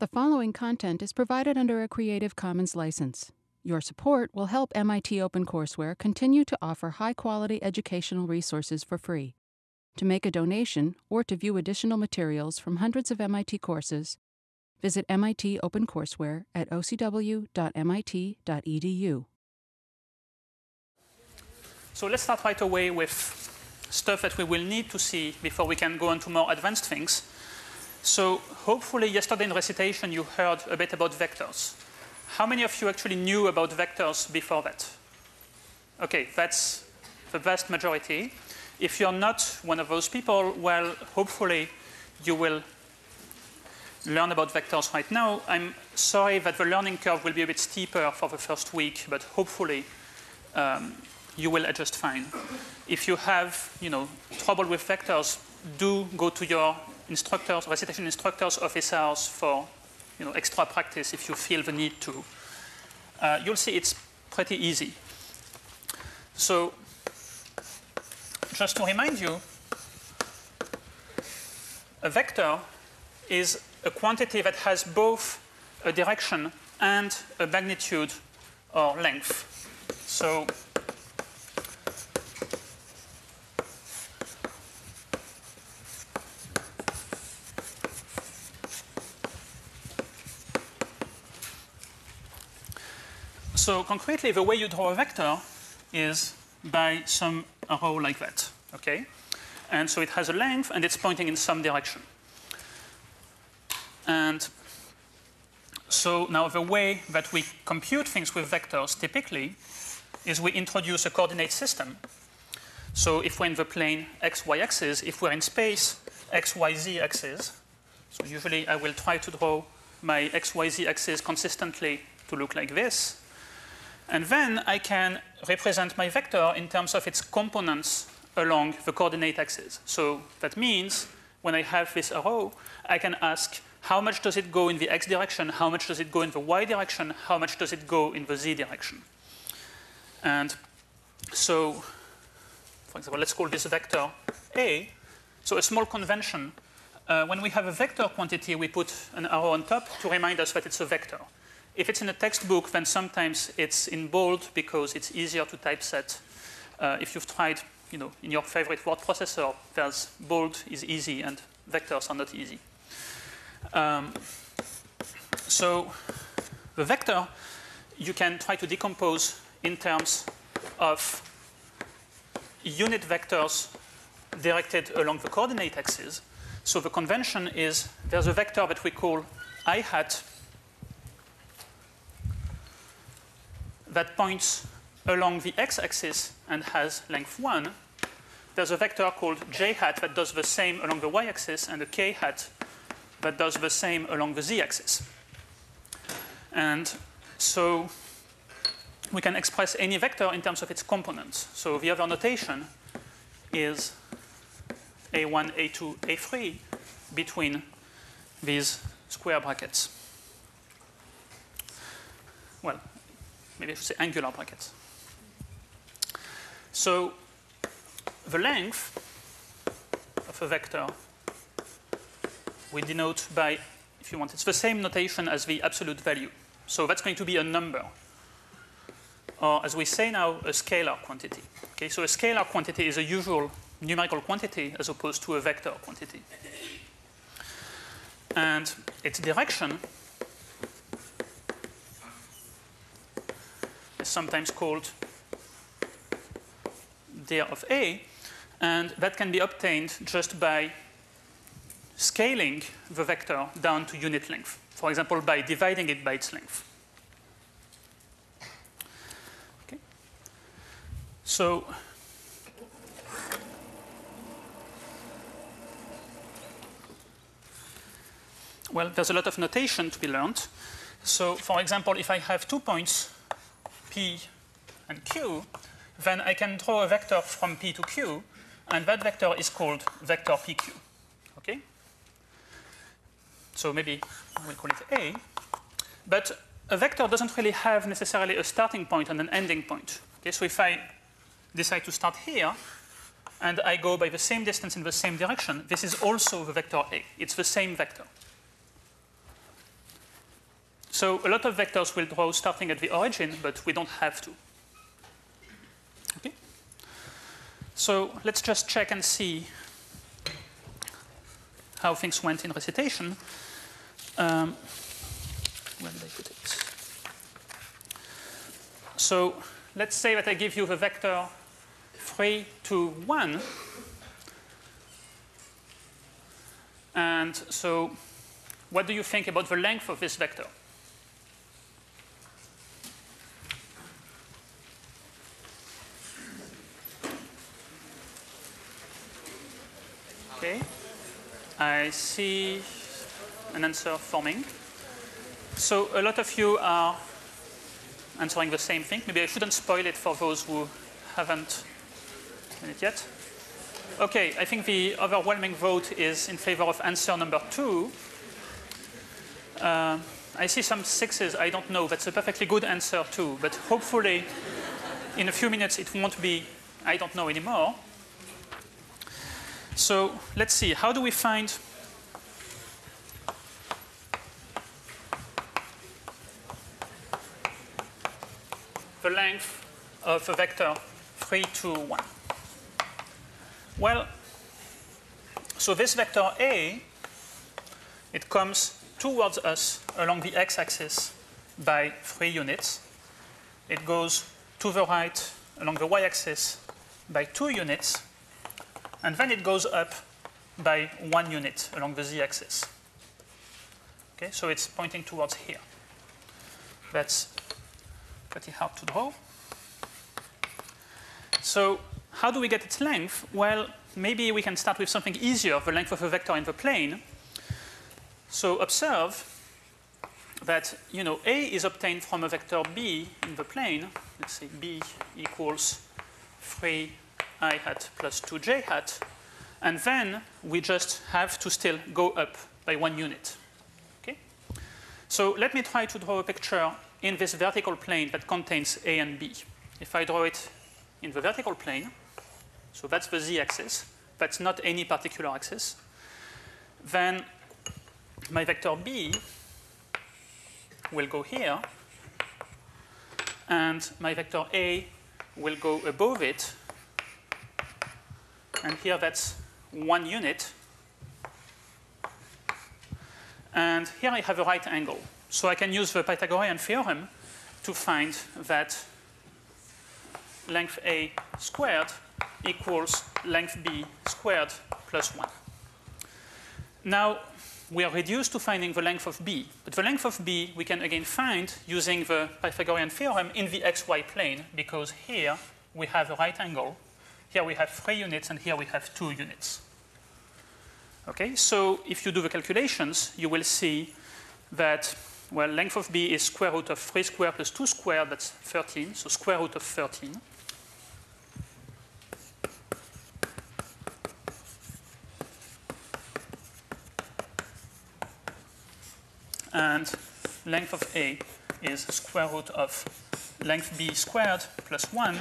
The following content is provided under a Creative Commons license. Your support will help MIT OpenCourseware continue to offer high-quality educational resources for free. To make a donation or to view additional materials from hundreds of MIT courses, visit MIT OpenCourseware at ocw.mit.edu. So let's start right away with stuff that we will need to see before we can go on to more advanced things. So hopefully yesterday in recitation you heard a bit about vectors. How many of you actually knew about vectors before that? Okay, that's the vast majority. If you're not one of those people, well, hopefully you will learn about vectors right now. I'm sorry that the learning curve will be a bit steeper for the first week, but hopefully you will adjust fine. If you have, trouble with vectors, do go to your instructors, recitation instructors' office hours for, extra practice if you feel the need to. You'll see it's pretty easy. So, just to remind you, a vector is a quantity that has both a direction and a magnitude or length. So, concretely, the way you draw a vector is by some arrow like that, okay? And so it has a length, and it's pointing in some direction. And so now the way that we compute things with vectors typically is we introduce a coordinate system. So if we're in the plane x, y axis, if we're in space x, y, z axis, so usually I will try to draw my x, y, z axis consistently to look like this. And then I can represent my vector in terms of its components along the coordinate axis. So that means when I have this arrow, I can ask how much does it go in the x direction, how much does it go in the y direction, how much does it go in the z direction. And so, for example, let's call this vector A. So a small convention. When we have a vector quantity, we put an arrow on top to remind us that it's a vector. If it's in a textbook, then sometimes it's in bold because it's easier to typeset. If you've tried, in your favorite word processor, there's bold is easy and vectors are not easy. So the vector, you can try to decompose in terms of unit vectors directed along the coordinate axis. So the convention is there's a vector that we call I hat that points along the x-axis and has length 1. There's a vector called j hat that does the same along the y-axis, and a k hat that does the same along the z-axis. And so we can express any vector in terms of its components. So the other notation is a1, a2, a3 between these square brackets. Well, maybe I should say angular brackets. So the length of a vector we denote by, if you want, it's the same notation as the absolute value. So that's going to be a number, or as we say now, a scalar quantity. Okay, so a scalar quantity is a usual numerical quantity as opposed to a vector quantity. And its direction is sometimes called dir of A, and that can be obtained just by scaling the vector down to unit length. For example, by dividing it by its length. Okay. So well, there's a lot of notation to be learned. So for example, if I have 2 points, P and Q, then I can draw a vector from P to Q, and that vector is called vector PQ. Okay? So maybe we'll call it A. But a vector doesn't really have necessarily a starting point and an ending point. Okay? So if I decide to start here, and I go by the same distance in the same direction, this is also the vector A. It's the same vector. So a lot of vectors will draw starting at the origin, but we don't have to. Okay? So let's just check and see how things went in recitation. Where did I put it? So let's say that I give you the vector 3, 2, 1. And so what do you think about the length of this vector? Okay. I see an answer forming. So a lot of you are answering the same thing. Maybe I shouldn't spoil it for those who haven't done it yet. Okay, I think the overwhelming vote is in favor of answer number 2. I see some 6s. I don't know. That's a perfectly good answer too. But hopefully, in a few minutes, it won't be I don't know anymore. So let's see. How do we find the length of a vector 3, 2, 1? Well, so this vector A, it comes towards us along the x-axis by 3 units. It goes to the right along the y-axis by 2 units. And then it goes up by 1 unit along the z-axis. Okay, so it's pointing towards here. That's pretty hard to draw. So how do we get its length? Well, maybe we can start with something easier, the length of a vector in the plane. So observe that A is obtained from a vector B in the plane. Let's say B equals 3i hat plus 2j hat. And then we just have to still go up by 1 unit. Okay? So let me try to draw a picture in this vertical plane that contains A and B. If I draw it in the vertical plane, so that's the z-axis, that's not any particular axis, then my vector B will go here, and my vector A will go above it, and here that's 1 unit. And here I have a right angle. So I can use the Pythagorean theorem to find that length A squared equals length B squared plus 1. Now, we are reduced to finding the length of B. But the length of B we can again find using the Pythagorean theorem in the xy plane, because here we have a right angle. Here we have 3 units, and here we have 2 units. Okay, so if you do the calculations, you will see that, well, length of B is square root of 3 squared plus 2 squared, that's 13, so square root of 13. And length of A is square root of length B squared plus 1,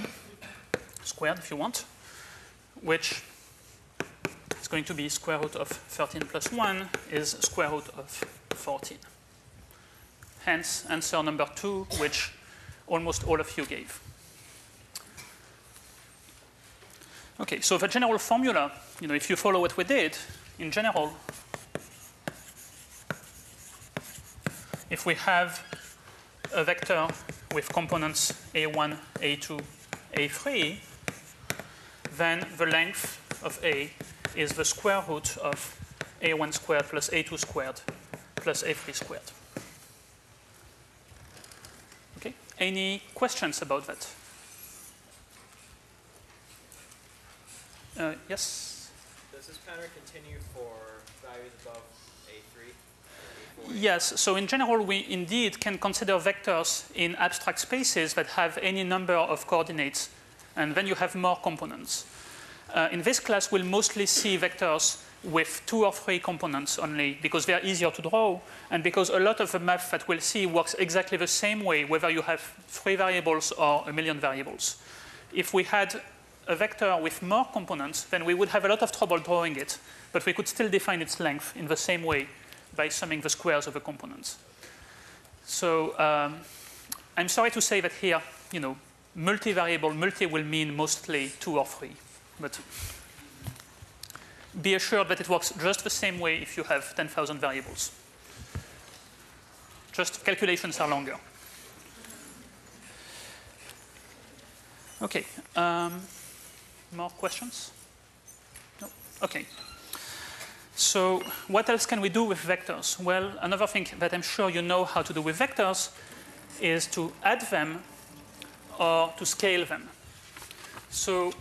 squared if you want, which is going to be square root of 13 plus 1 is square root of 14. Hence, answer number 2, which almost all of you gave. Okay, so the general formula, if you follow what we did, in general, if we have a vector with components A1, A2, A3, then the length of A is the square root of A1 squared plus A2 squared plus A3 squared. Okay, any questions about that? Yes? Does this pattern continue for values above A3? A4? Yes, so in general, we indeed can consider vectors in abstract spaces that have any number of coordinates, and then you have more components. In this class, we'll mostly see vectors with 2 or 3 components only, because they are easier to draw, and because a lot of the math that we'll see works exactly the same way, whether you have 3 variables or a million variables. If we had a vector with more components, then we would have a lot of trouble drawing it, but we could still define its length in the same way by summing the squares of the components. So I'm sorry to say that here, multivariable, multi will mean mostly 2 or 3. But be assured that it works just the same way if you have 10,000 variables. Just calculations are longer. OK. More questions? No? OK. So what else can we do with vectors? Well, another thing that I'm sure you know how to do with vectors is to add them or to scale them. So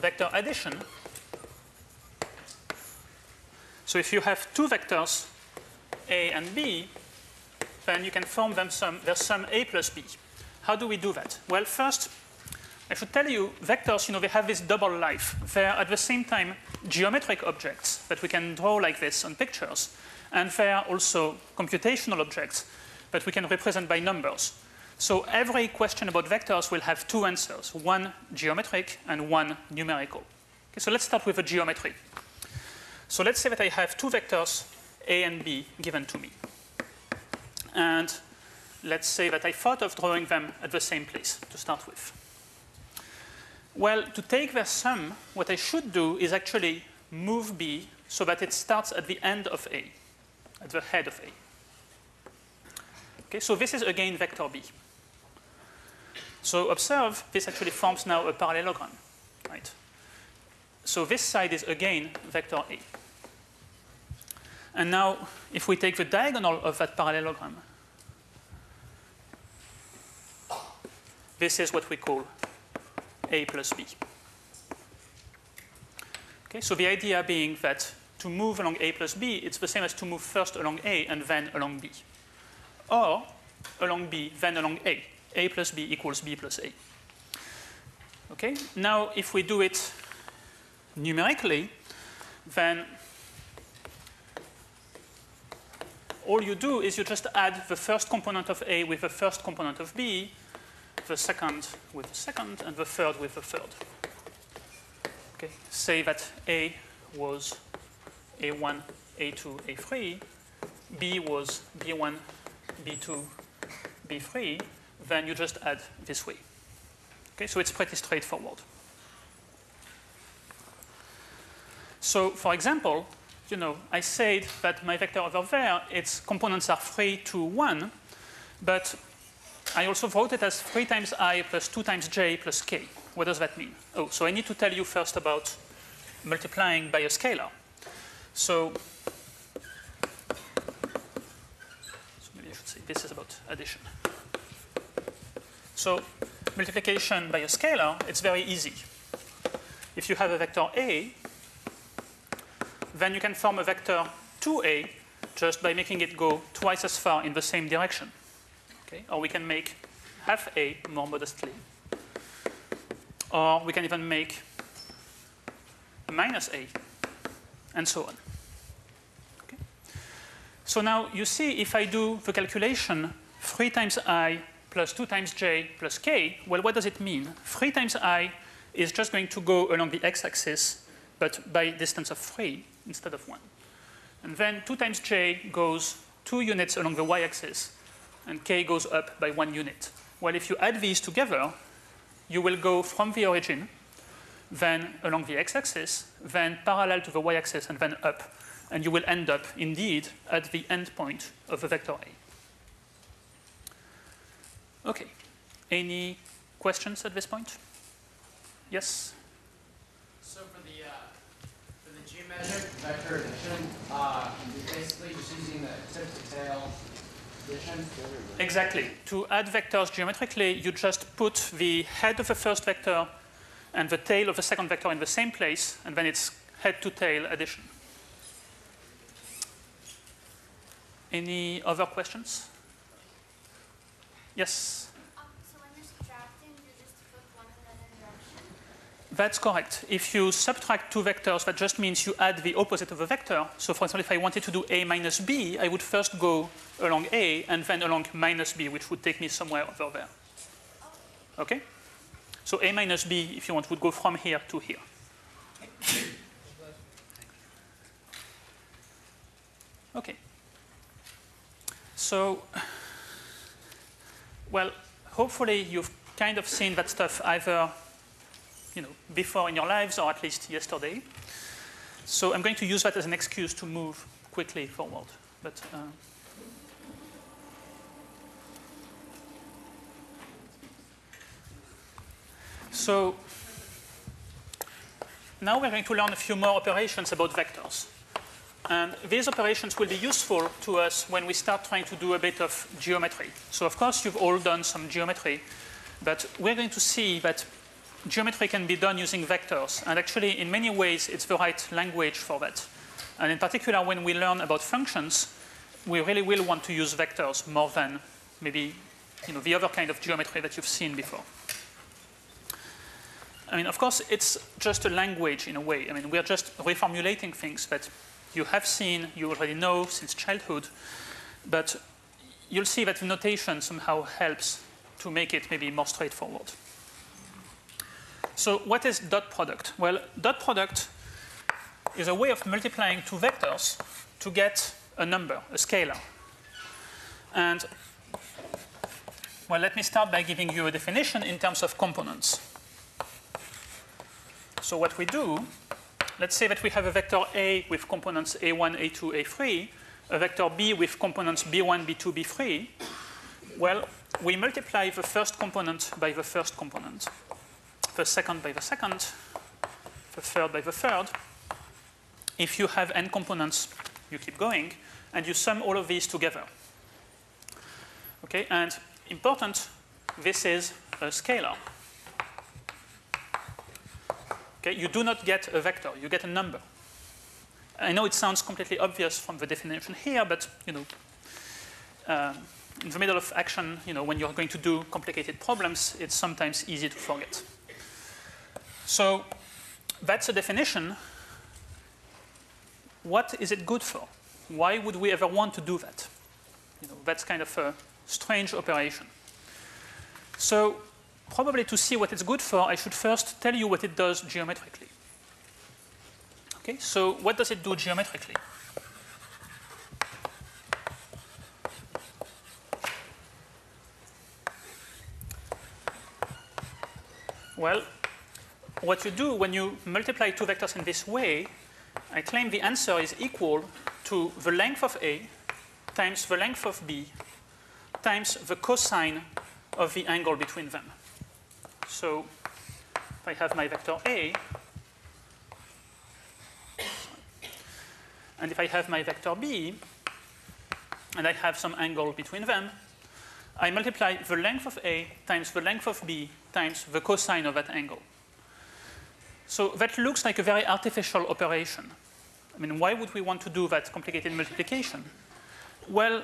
vector addition. So if you have 2 vectors, A and B, then you can form their sum A plus B. How do we do that? Well, first, I should tell you, vectors, they have this double life. They're at the same time geometric objects that we can draw like this on pictures, and they're also computational objects that we can represent by numbers. So every question about vectors will have 2 answers, one geometric and one numerical. Okay, so let's start with the geometry. So let's say that I have 2 vectors, A and B, given to me. And let's say that I thought of drawing them at the same place to start with. Well, to take their sum, what I should do is actually move B so that it starts at the end of A, at the head of A. Okay, so this is again vector B. So observe, this actually forms now a parallelogram, right? So this side is again vector A. And now, if we take the diagonal of that parallelogram, this is what we call A plus B. Okay, so the idea being that to move along A plus B, it's the same as to move first along A and then along B. Or along B, then along A. A plus B equals B plus A. Okay, now if we do it numerically, then all you do is you just add the first component of A with the first component of B, the second with the second, and the third with the third. Okay, say that A was A1, A2, A3, B was B1, B2, B3, then you just add this way. Okay, so it's pretty straightforward. So for example, I said that my vector over there, its components are 3, 2, 1, but I also wrote it as 3 times I plus 2 times j plus k. What does that mean? Oh, so I need to tell you first about multiplying by a scalar. So maybe I should say this is about addition. So multiplication by a scalar, it's very easy. If you have a vector A, then you can form a vector 2A just by making it go twice as far in the same direction. Okay? Or we can make half A more modestly. Or we can even make minus A, and so on. Okay? So now you see if I do the calculation 3 times I plus 2 times j plus k, well, what does it mean? 3 times I is just going to go along the x-axis, but by distance of 3 instead of 1. And then 2 times j goes 2 units along the y-axis, and k goes up by 1 unit. Well, if you add these together, you will go from the origin, then along the x-axis, then parallel to the y-axis, and then up. And you will end up, indeed, at the endpoint of the vector A. OK. Any questions at this point? Yes? So for the geometric vector addition, you're basically just using the tip-to-tail addition? Exactly. To add vectors geometrically, you just put the head of the first vector and the tail of the second vector in the same place, and then it's head-to-tail addition. Any other questions? Yes? So when you're subtracting, you just put one in the other direction? That's correct. If you subtract 2 vectors, that just means you add the opposite of a vector. So for example, if I wanted to do A minus B, I would first go along A and then along minus B, which would take me somewhere over there. OK? So A minus B, if you want, would go from here to here. Okay. So, well, hopefully you've kind of seen that stuff either before in your lives or at least yesterday. So I'm going to use that as an excuse to move quickly forward. But so now we're going to learn a few more operations about vectors. And these operations will be useful to us when we start trying to do a bit of geometry. So of course, you've all done some geometry, but we're going to see that geometry can be done using vectors. And actually, in many ways, it's the right language for that. And in particular, when we learn about functions, we really will want to use vectors more than maybe the other kind of geometry that you've seen before. I mean, of course, it's just a language in a way. I mean, we're just reformulating things that you have seen, you already know since childhood. But you'll see that the notation somehow helps to make it maybe more straightforward. So what is dot product? Well, dot product is a way of multiplying two vectors to get a number, a scalar. And, well, let me start by giving you a definition in terms of components. So what we do, let's say that we have a vector A with components A1, A2, A3, a vector B with components B1, B2, B3. Well, we multiply the first component by the first component, the second by the second, the third by the third. If you have n components, you keep going, and you sum all of these together. Okay, and important, this is a scalar. Okay, you do not get a vector, you get a number. I know it sounds completely obvious from the definition here, but in the middle of action, when you're going to do complicated problems, it's sometimes easy to forget. So that's a definition. What is it good for? Why would we ever want to do that? That's kind of a strange operation. So probably to see what it's good for, I should first tell you what it does geometrically. Okay, so what does it do geometrically? Well, what you do when you multiply two vectors in this way, I claim the answer is equal to the length of A times the length of B times the cosine of the angle between them. So if I have my vector A, and if I have my vector B, and I have some angle between them, I multiply the length of A times the length of B times the cosine of that angle. So that looks like a very artificial operation. I mean, why would we want to do that complicated multiplication? Well,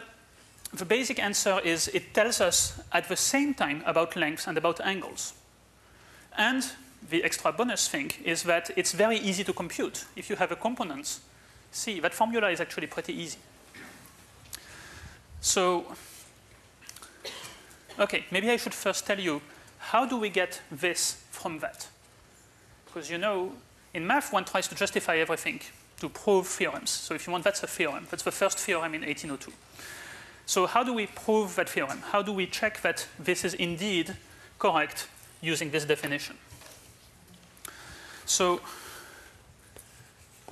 the basic answer is it tells us at the same time about lengths and about angles. And the extra bonus thing is that it's very easy to compute. If you have a component, see, that formula is actually pretty easy. So, okay, maybe I should first tell you, how do we get this from that? Because in math, one tries to justify everything to prove theorems. So if you want, that's a theorem. That's the first theorem in 1802. So how do we prove that theorem? How do we check that this is indeed correct using this definition? So,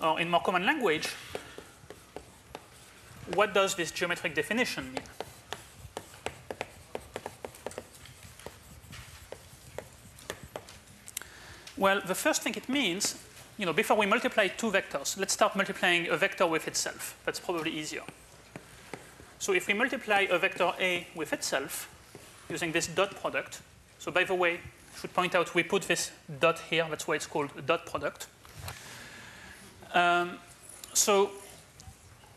or in more common language, what does this geometric definition mean? Well, the first thing it means, before we multiply two vectors, let's start multiplying a vector with itself. That's probably easier. So if we multiply a vector A with itself using this dot product, so by the way, I should point out we put this dot here, that's why it's called a dot product. So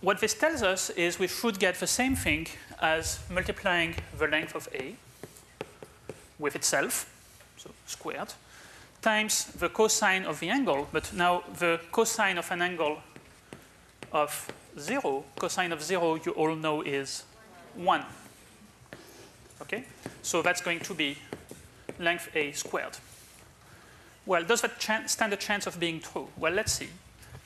what this tells us is we should get the same thing as multiplying the length of A with itself, so squared, times the cosine of the angle, but now the cosine of an angle of 0, cosine of 0, you all know is 1. Okay? So that's going to be length A squared. Well, does that stand a chance of being true? Well, let's see.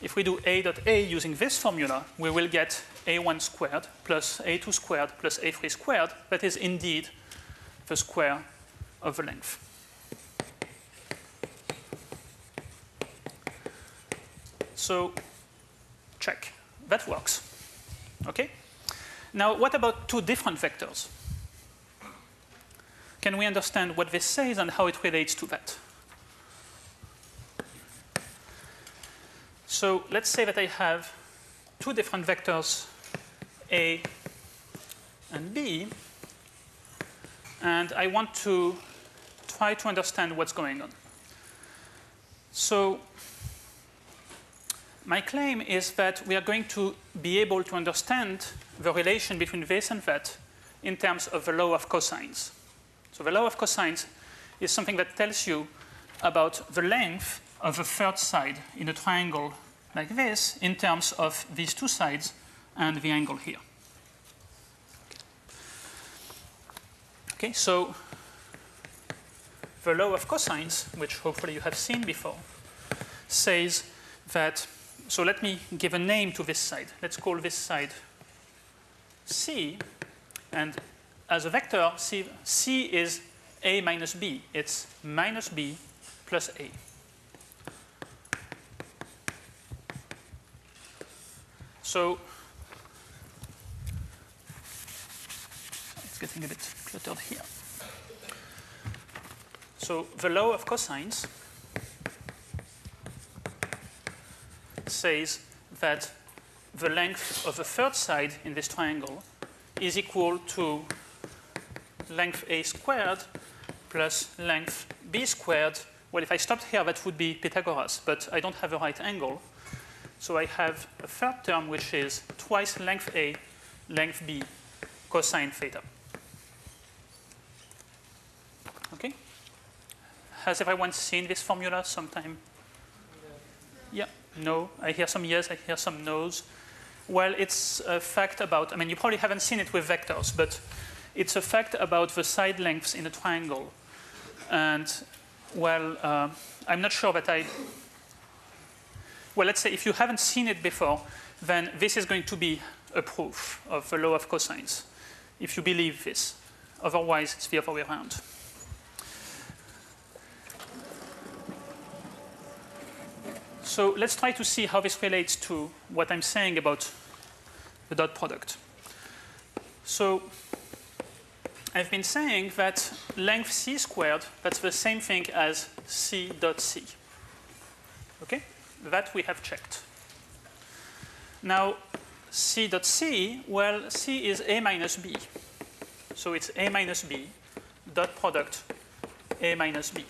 if we do a dot a using this formula, we will get a1 squared plus a2 squared plus a3 squared. That is indeed the square of the length. So check. That works. Okay? Now, what about two different vectors? Can we understand what this says and how it relates to that? So let's say that I have two different vectors, A and B, and I want to try to understand what's going on. So my claim is that we are going to be able to understand the relation between this and that in terms of the law of cosines. So the law of cosines is something that tells you about the length of the third side in a triangle like this in terms of these two sides and the angle here. Okay, so the law of cosines, which hopefully you have seen before, says that, so let me give a name to this side. Let's call this side C, and as a vector, C is A minus B. It's minus B plus A. So it's getting a bit cluttered here. So the law of cosines says that the length of the third side in this triangle is equal to length A squared plus length B squared. Well, if I stopped here, that would be Pythagoras, but I don't have a right angle. So I have a third term, which is twice length A, length B, cosine theta. Okay? Has everyone seen this formula sometime? Yeah, no. I hear some yes, I hear some no's. Well, it's a fact about, I mean, you probably haven't seen it with vectors, but it's a fact about the side lengths in a triangle. And, well, I'm not sure that well, let's say if you haven't seen it before, then this is going to be a proof of the law of cosines, if you believe this. Otherwise, it's the other way around. So let's try to see how this relates to what I'm saying about the dot product. So I've been saying that length C squared, that's the same thing as C dot C. Okay? That we have checked. Now, C dot C, well, C is A minus B. So it's A minus B, dot product A minus B.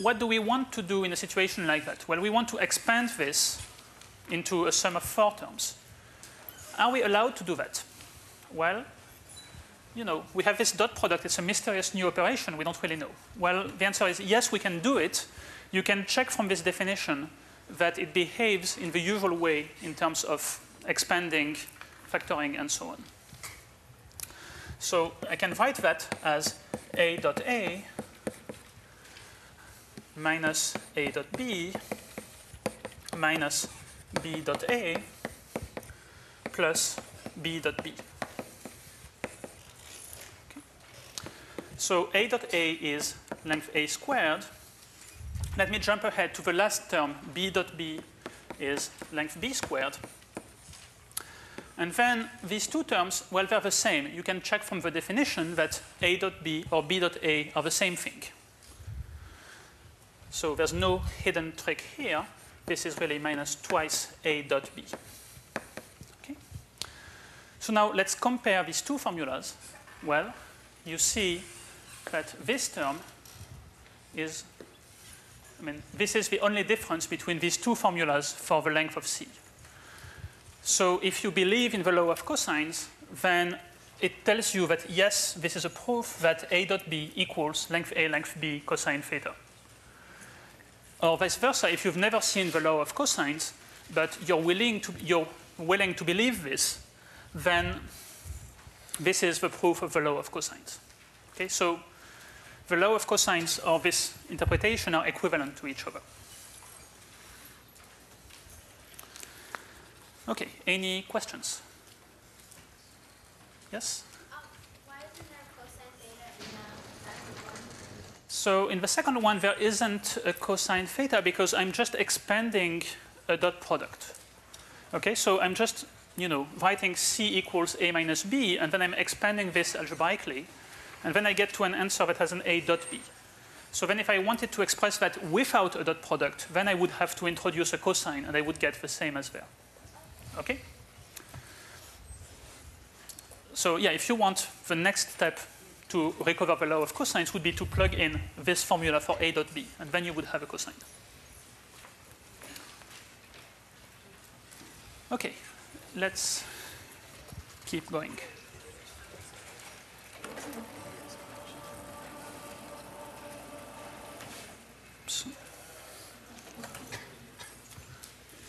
What do we want to do in a situation like that? Well, we want to expand this into a sum of 4 terms. Are we allowed to do that? Well, you know, we have this dot product. It's a mysterious new operation. We don't really know. Well, the answer is yes, we can do it. You can check from this definition that it behaves in the usual way in terms of expanding, factoring, and so on. So I can write that as A dot A minus A dot B minus B dot A plus B dot B. Okay. So A dot A is length A squared. Let me jump ahead to the last term. B dot B is length B squared. And then these two terms, well, they're the same. You can check from the definition that A dot B or B dot A are the same thing. So there's no hidden trick here. This is really minus twice A dot B. Okay? So now let's compare these two formulas. Well, you see that this term is, I mean, this is the only difference between these two formulas for the length of C. So if you believe in the law of cosines, then it tells you that, yes, this is a proof that A dot B equals length A, length B, cosine theta. Or vice versa, if you've never seen the law of cosines, but you're willing to believe this, then this is the proof of the law of cosines. Okay, so the law of cosines or this interpretation are equivalent to each other. Okay, any questions? Yes? Why isn't there cosine theta in the second one? So in the second one, there isn't a cosine theta because I'm just expanding a dot product. Okay, so I'm just, writing C equals A minus B, and then I'm expanding this algebraically, and then I get to an answer that has an A dot B. So then if I wanted to express that without a dot product, then I would have to introduce a cosine, and I would get the same as there. Okay? So yeah, if you want, the next step to recover the law of cosines would be to plug in this formula for A dot B, and then you would have a cosine. Okay, let's keep going.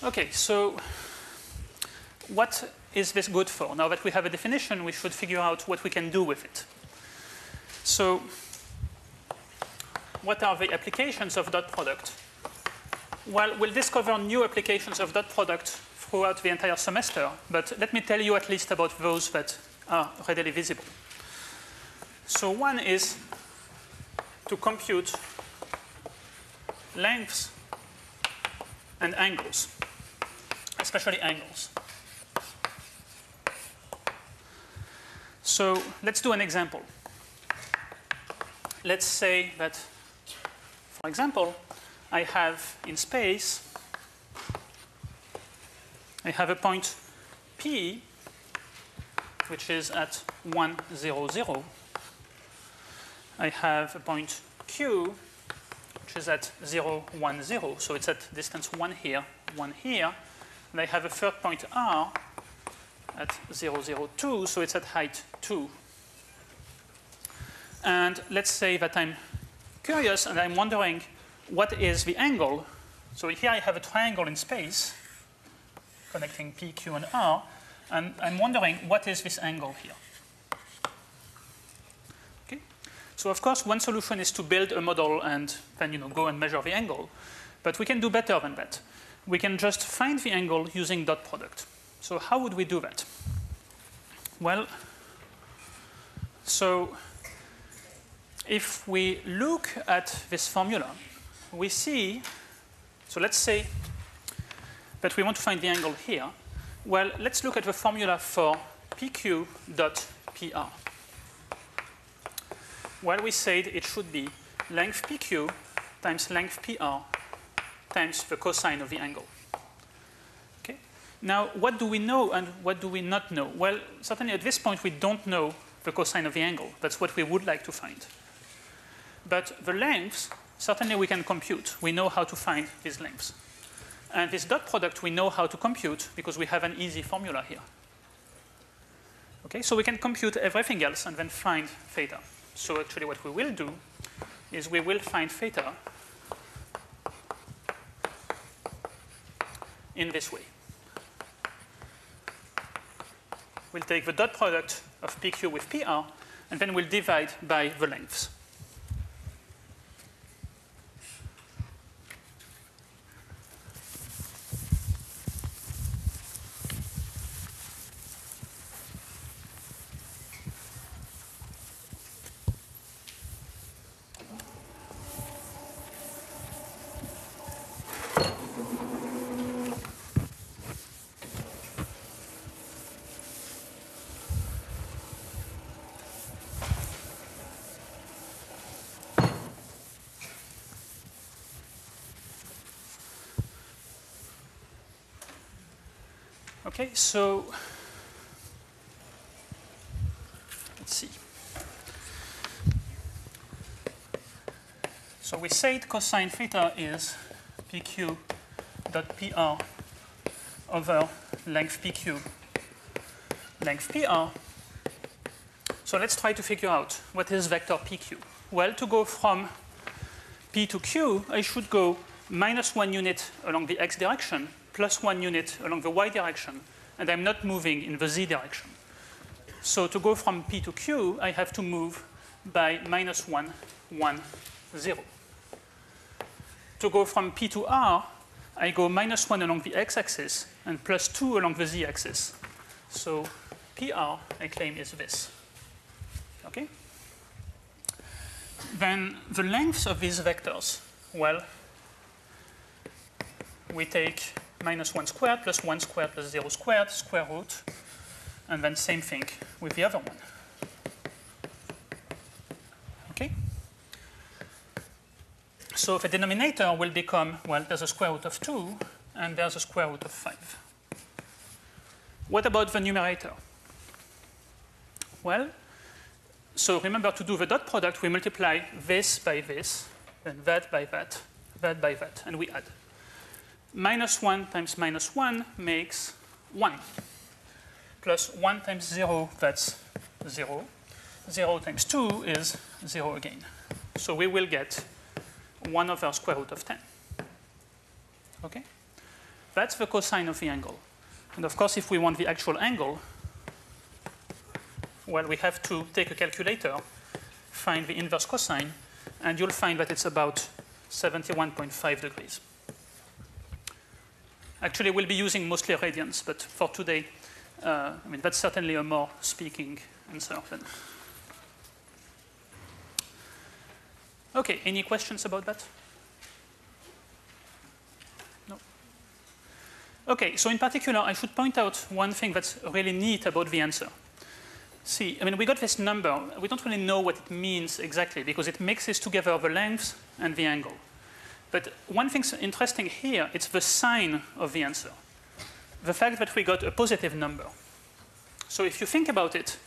Okay, so what is this good for? Now that we have a definition, we should figure out what we can do with it. So what are the applications of dot product? Well, we'll discover new applications of dot product throughout the entire semester, but let me tell you at least about those that are readily visible. So one is to compute lengths and angles, especially angles. So let's do an example. Let's say that, for example, I have in space, I have a point P, which is at 1, 0, 0. I have a point Q, which is at 0, 1, 0. So it's at distance 1 here, 1 here. And I have a third point R at 0, 0, 2. So it's at height 2. And let's say that I'm curious and I'm wondering what is the angle. So here I have a triangle in space connecting P, Q, and R. And I'm wondering what is this angle here. Okay? So of course, one solution is to build a model and then go and measure the angle. But we can do better than that. We can just find the angle using dot product. So how would we do that? Well, so if we look at this formula, we see, so let's say that we want to find the angle here. Well, let's look at the formula for PQ dot PR. Well, we said it should be length PQ times length PR times the cosine of the angle. Okay? Now, what do we know and what do we not know? Well, certainly at this point, we don't know the cosine of the angle. That's what we would like to find. But the lengths, certainly we can compute. We know how to find these lengths. And this dot product we know how to compute because we have an easy formula here. Okay, so we can compute everything else and then find theta. So actually what we will do is we will find theta in this way. We'll take the dot product of PQ with PR, and then we'll divide by the lengths. Okay, so let's see. So we said cosine theta is PQ dot PR over length PQ, length PR. So let's try to figure out what is vector PQ. Well, to go from P to Q, I should go -1 unit along the x direction, +1 unit along the y direction, and I'm not moving in the z direction. So to go from P to Q, I have to move by -1, 1, 0. To go from P to R, I go -1 along the x-axis and +2 along the z-axis. So PR, I claim, is this. Okay? Then the lengths of these vectors, well, we take -1 squared plus 1 squared plus 0 squared, square root, and then same thing with the other one. Okay? So the denominator will become, well, there's a square root of 2, and there's a square root of 5. What about the numerator? Well, so remember, to do the dot product, we multiply this by this, then that by that, that by that, and we add. -1 times -1 makes 1. Plus 1 times 0, that's 0. 0 times 2 is 0 again. So we will get 1 over square root of 10. Okay? That's the cosine of the angle. And of course, if we want the actual angle, well, we have to take a calculator, find the inverse cosine, and you'll find that it's about 71.5 degrees. Actually, we'll be using mostly radians, but for today, I mean, that's certainly a more speaking answer. Okay, any questions about that? No? Okay, so in particular, I should point out one thing that's really neat about the answer. See, I mean, we got this number. We don't really know what it means exactly because it mixes together the length and the angle. But one thing's interesting here, it's the sign of the answer. The fact that we got a positive number. So if you think about it,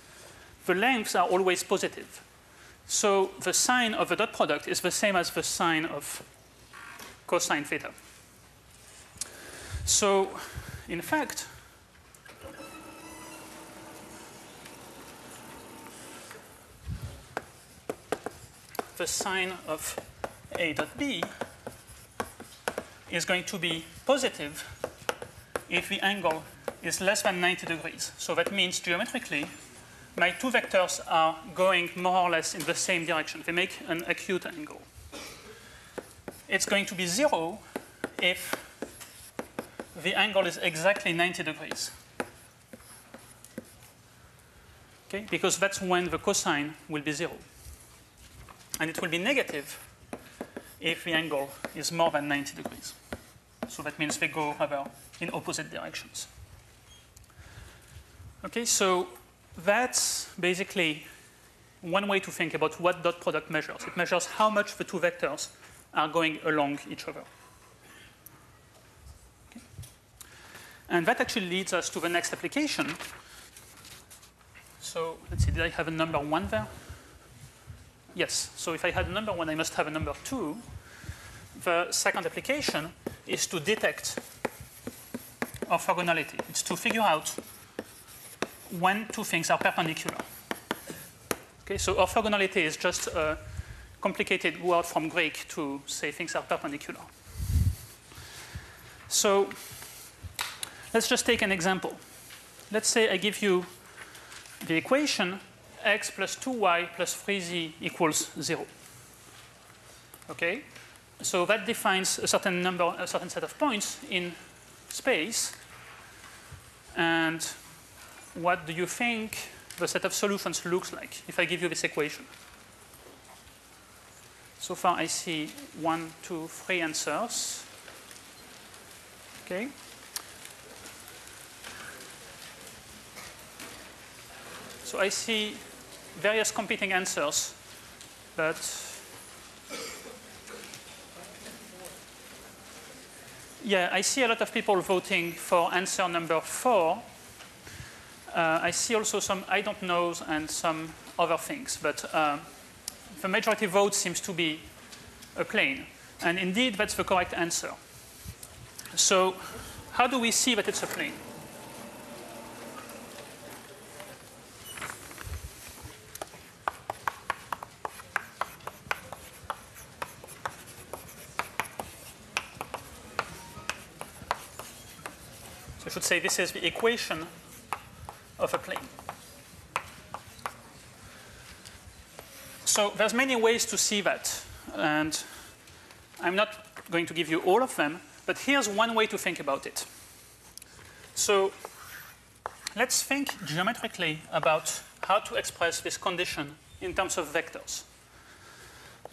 the lengths are always positive. So the sign of the dot product is the same as the sign of cosine theta. So in fact, the sign of A dot B is going to be positive if the angle is less than 90 degrees. So that means geometrically, my two vectors are going more or less in the same direction. They make an acute angle. It's going to be 0 if the angle is exactly 90 degrees. Okay? Because that's when the cosine will be 0. And it will be negative if the angle is more than 90 degrees. So that means they go rather in opposite directions. Okay, so that's basically one way to think about what dot product measures. It measures how much the two vectors are going along each other. Okay. And that actually leads us to the next application. So let's see, did I have a number 1 there? Yes, so if I had a number 1, I must have a number 2. The second application is to detect orthogonality. It's to figure out when two things are perpendicular. Okay, so orthogonality is just a complicated word from Greek to say things are perpendicular. So let's just take an example. Let's say I give you the equation x plus 2y plus 3z equals 0. Okay? So that defines a certain number, a certain set of points in space. And what do you think the set of solutions looks like if I give you this equation? So far I see 1, 2, 3 answers. Okay. So I see various competing answers, but yeah, I see a lot of people voting for answer number 4. I see also some I don't knows and some other things, but the majority vote seems to be a plane. And indeed, that's the correct answer. So how do we see that it's a plane? I should say this is the equation of a plane. So there's many ways to see that. And I'm not going to give you all of them, But here's one way to think about it. So let's think geometrically about how to express this condition in terms of vectors.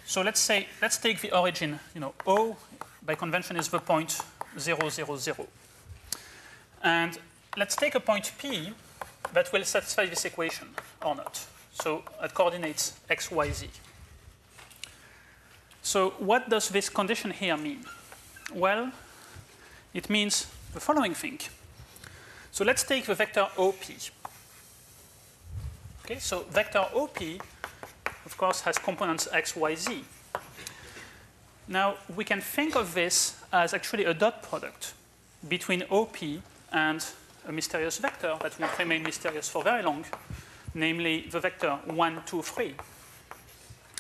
So let's take the origin, O by convention is the point 0, 0, 0. And let's take a point P that will satisfy this equation or not. So at coordinates x, y, z. So what does this condition here mean? Well, it means the following thing. So let's take the vector OP. Okay, so vector OP, of course, has components x, y, z. Now, we can think of this as actually a dot product between OP and a mysterious vector that won't remain mysterious for very long, namely the vector 1, 2, 3.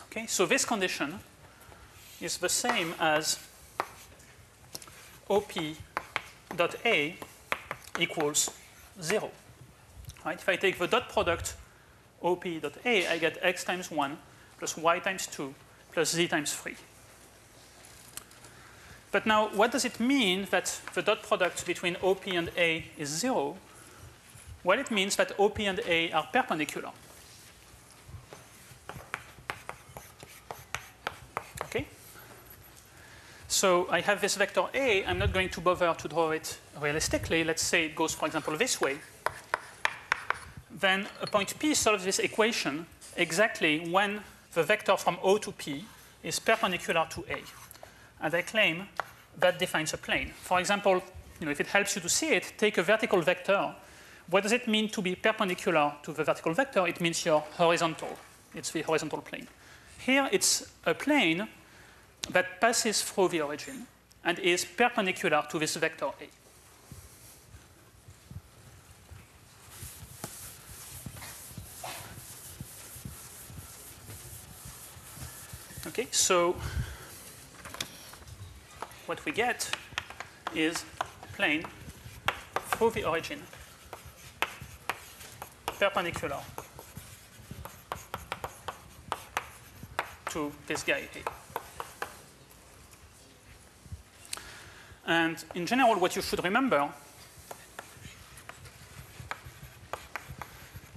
Okay, so this condition is the same as OP dot A equals 0. Right? If I take the dot product OP dot A, I get x times 1 plus y times 2 plus z times 3. But now, what does it mean that the dot product between OP and A is 0? Well, it means that OP and A are perpendicular. Okay? So I have this vector A. I'm not going to bother to draw it realistically. Let's say it goes, for example, this way. Then a point P solves this equation exactly when the vector from O to P is perpendicular to A. And I claim that defines a plane. For example, if it helps you to see it, take a vertical vector. What does it mean to be perpendicular to the vertical vector? It means you're horizontal. It's the horizontal plane. Here, it's a plane that passes through the origin and is perpendicular to this vector A. Okay, so what we get is a plane through the origin, perpendicular to this guy A. And in general, what you should remember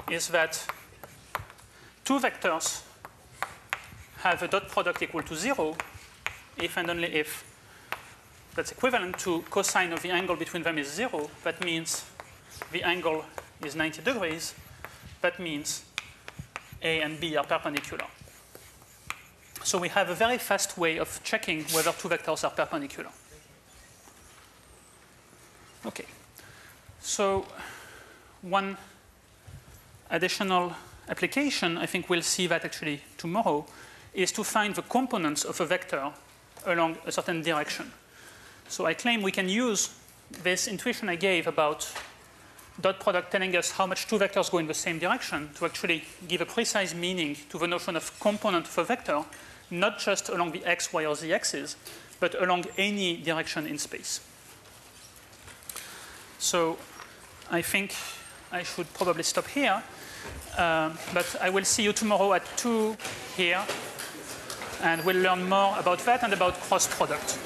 is that two vectors have a dot product equal to 0 if and only if that's equivalent to cosine of the angle between them is 0. That means the angle is 90 degrees. That means A and B are perpendicular. So we have a very fast way of checking whether two vectors are perpendicular. Okay. So one additional application, I think we'll see that actually tomorrow, is to find the components of a vector along a certain direction. So I claim we can use this intuition I gave about dot product telling us how much two vectors go in the same direction to actually give a precise meaning to the notion of component of a vector, not just along the x, y, or z axis, but along any direction in space. So I think I should probably stop here. But I will see you tomorrow at 2 here. And we'll learn more about that and about cross product.